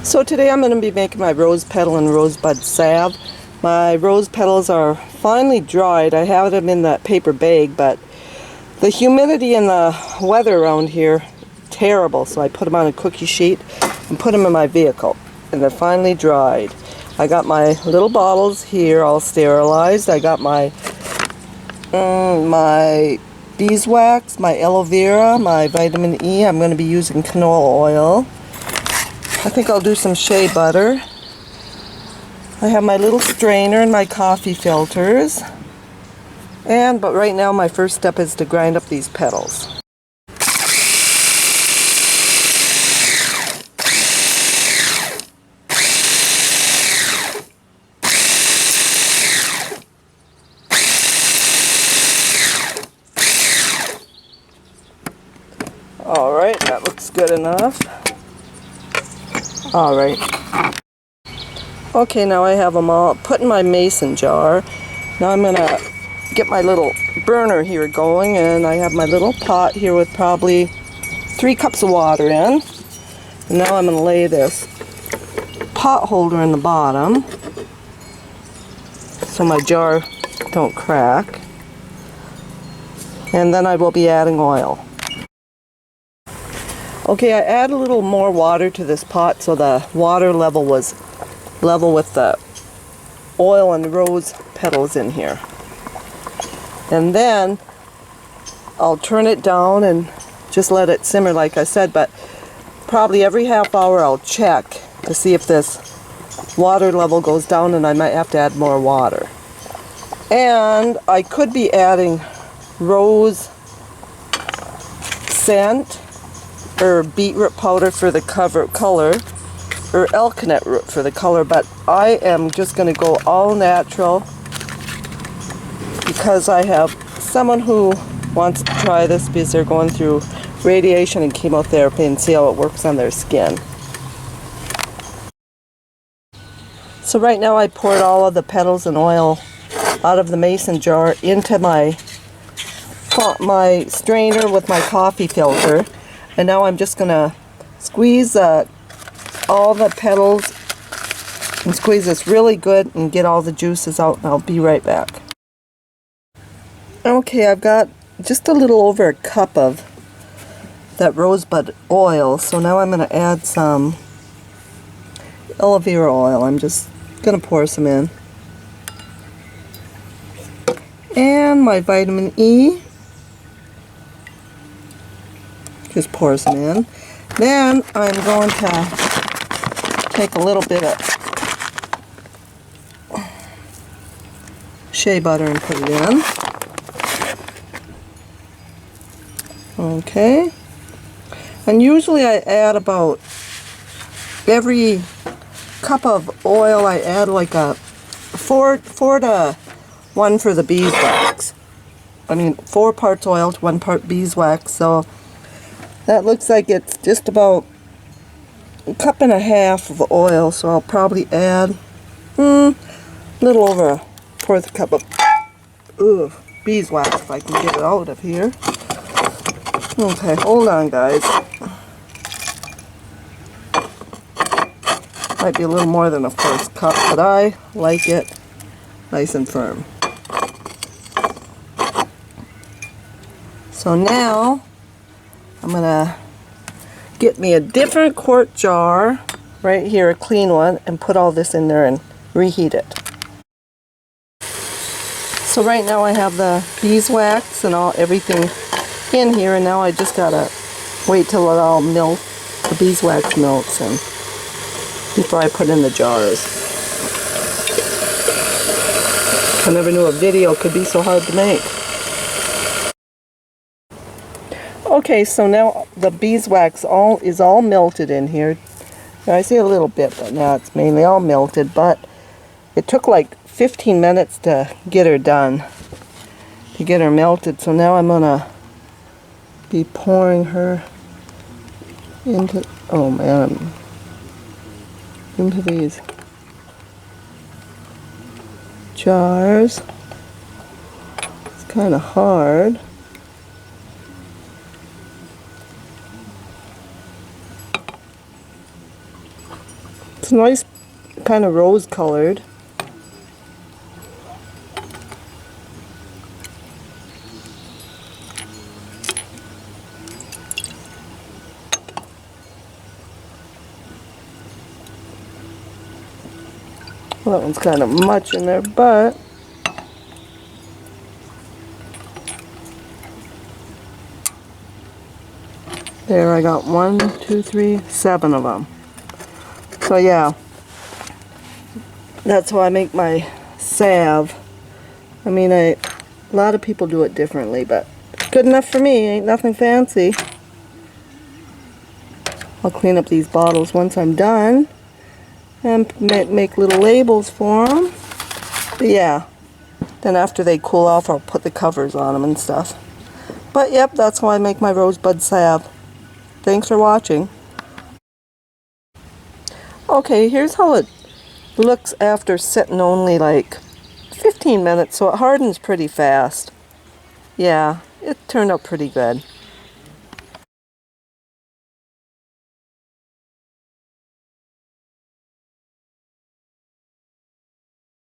So today I'm going to be making my rose petal and rosebud salve. My rose petals are finally dried. I have them in that paper bag, but the humidity and the weather around here terrible, so I put them on a cookie sheet and put them in my vehicle, and they're finally dried. I got my little bottles here all sterilized. I got my my beeswax, my aloe vera, my vitamin E. I'm going to be using canola oil. I think I'll do some shea butter. I have my little strainer and my coffee filters. But right now my first step is to grind up these petals. Alright, that looks good enough. Alright. Okay, now I have them all put in my mason jar. Now I'm going to get my little burner here going, and I have my little pot here with probably 3 cups of water in. And now I'm going to lay this pot holder in the bottom so my jar don't crack. And then I will be adding oil. Okay, I add a little more water to this pot so the water level was level with the oil and rose petals in here. And then I'll turn it down and just let it simmer like I said, but probably every half hour I'll check to see if this water level goes down, and I might have to add more water. And I could be adding rose scent or beetroot powder for the color, or elk-nut root for the color, but I am just going to go all natural because I have someone who wants to try this because they're going through radiation and chemotherapy and see how it works on their skin. So right now I poured all of the petals and oil out of the mason jar into my strainer with my coffee filter. And now I'm just going to squeeze all the petals and squeeze this really good and get all the juices out, and I'll be right back. Okay, I've got just a little over a cup of that rosebud oil, so now I'm going to add some aloe vera oil. I'm just going to pour some in. And my vitamin E. Just pour some in. Then I'm going to take a little bit of shea butter and put it in. Okay. And usually I add about every cup of oil, I add like a 4 to 1 for the beeswax. I mean 4 parts oil to 1 part beeswax, so that looks like it's just about a cup and a half of oil, so I'll probably add a little over 1/4 cup of beeswax if I can get it out of here. Okay, hold on guys. Might be a little more than a 1/4 cup, but I like it nice and firm. So now I'm going to get me a different quart jar right here, a clean one, and put all this in there and reheat it. So right now I have the beeswax and everything in here, and now I just got to wait till it all melts, the beeswax melts, and before I put in the jars. I never knew a video could be so hard to make. Okay, so now the beeswax is all melted in here. Now, I see a little bit, but now it's mainly all melted, but it took like 15 minutes to get her done, to get her melted. So now I'm going to be pouring her into, into these jars. It's kind of hard. It's nice, kind of rose colored. Well, that one's kind of much in there, but there, I got 1, 2, 3, 7 of them. So yeah, that's how I make my salve. I mean, a lot of people do it differently, but it's good enough for me. Ain't nothing fancy. I'll clean up these bottles once I'm done and make little labels for them. But yeah, then after they cool off, I'll put the covers on them and stuff. But yep, that's how I make my Rosebud Salve. Thanks for watching. Okay, here's how it looks after sitting only like 15 minutes, so it hardens pretty fast. Yeah, it turned out pretty good.